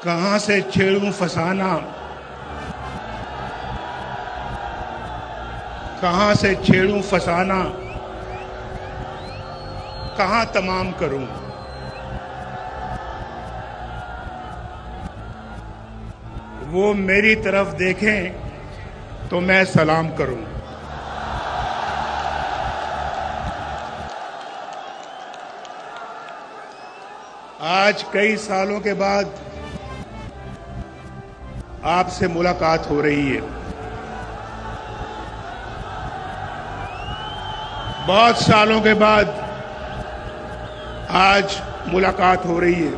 कहां से छेड़ूं फसाना, कहां से छेड़ूं फसाना, कहां तमाम करूं। वो मेरी तरफ देखें तो मैं सलाम करूं। आज कई सालों के बाद आपसे मुलाकात हो रही है। बहुत सालों के बाद आज मुलाकात हो रही है।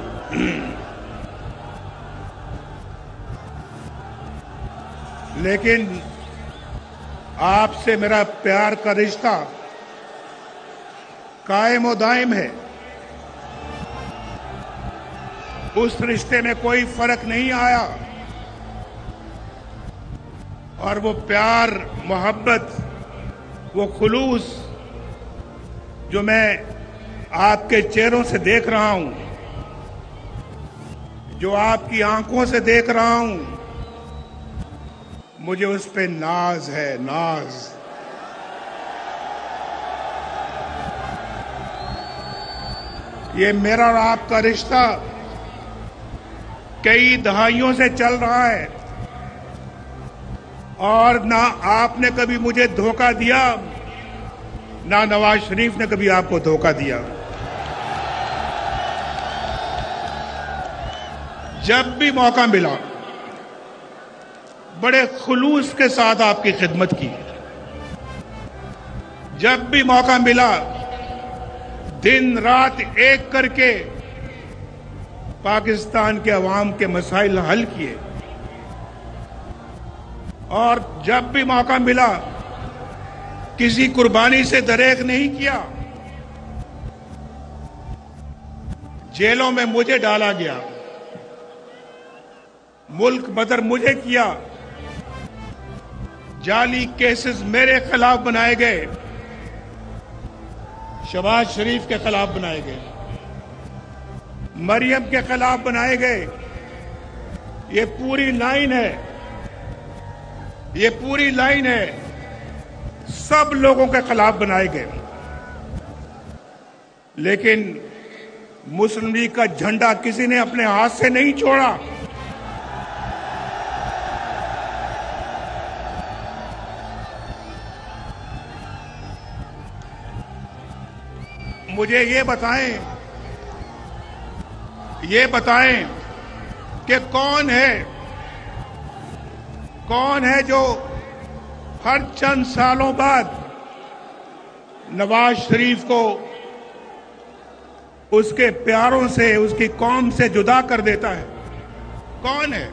लेकिन आपसे मेरा प्यार का रिश्ता कायम और दायम है। उस रिश्ते में कोई फर्क नहीं आया और वो प्यार, मोहब्बत, वो खुलूस जो मैं आपके चेहरों से देख रहा हूं, जो आपकी आंखों से देख रहा हूं, मुझे उस पे नाज है, नाज। ये मेरा और आपका रिश्ता कई दहाइयों से चल रहा है और ना आपने कभी मुझे धोखा दिया, ना नवाज शरीफ ने कभी आपको धोखा दिया। जब भी मौका मिला बड़े खुलूस के साथ आपकी खिदमत की। जब भी मौका मिला दिन रात एक करके पाकिस्तान के अवाम के मसाइल हल किए और जब भी मौका मिला किसी कुर्बानी से दरेक नहीं किया। जेलों में मुझे डाला गया, मुल्क बदर मुझे किया, जाली केसेस मेरे खिलाफ बनाए गए, शहबाज शरीफ के खिलाफ बनाए गए, मरियम के खिलाफ बनाए गए। ये पूरी लाइन है, ये पूरी लाइन है, सब लोगों के खिलाफ बनाए गए। लेकिन मुस्लिम लीग का झंडा किसी ने अपने हाथ से नहीं छोड़ा। मुझे ये बताएं कि कौन है जो हर चंद सालों बाद नवाज शरीफ को उसके प्यारों से, उसकी कौम से जुदा कर देता है? कौन है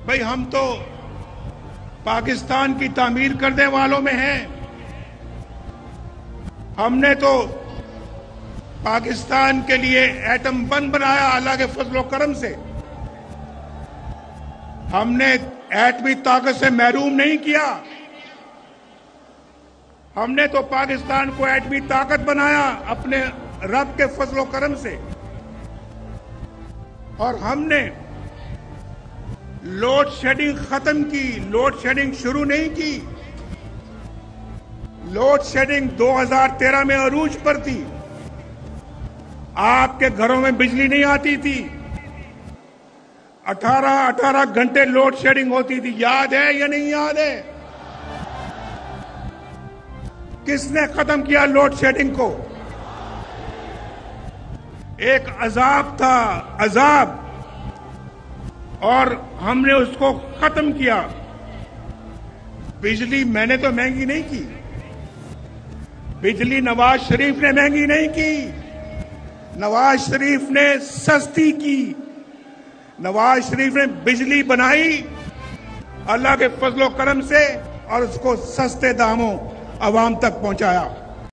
भाई? हम तो पाकिस्तान की तामीर करने वालों में हैं। हमने तो पाकिस्तान के लिए एटम बम बनाया अल्लाह के फजलो करम से। हमने एटमी ताकत से महरूम नहीं किया। हमने तो पाकिस्तान को एटमी ताकत बनाया अपने रब के फजलो करम से। और हमने लोड शेडिंग खत्म की, लोड शेडिंग शुरू नहीं की। लोड शेडिंग 2013 में अरूज पर थी। आपके घरों में बिजली नहीं आती थी। 18 घंटे लोड शेडिंग होती थी। याद है या नहीं याद है? किसने खत्म किया लोड शेडिंग को? एक अजाब था, अजाब, और हमने उसको खत्म किया। बिजली मैंने तो महंगी नहीं की, बिजली नवाज शरीफ ने महंगी नहीं की, नवाज शरीफ ने सस्ती की। नवाज शरीफ ने बिजली बनाई अल्लाह के फजलो करम से और उसको सस्ते दामों अवाम तक पहुंचाया।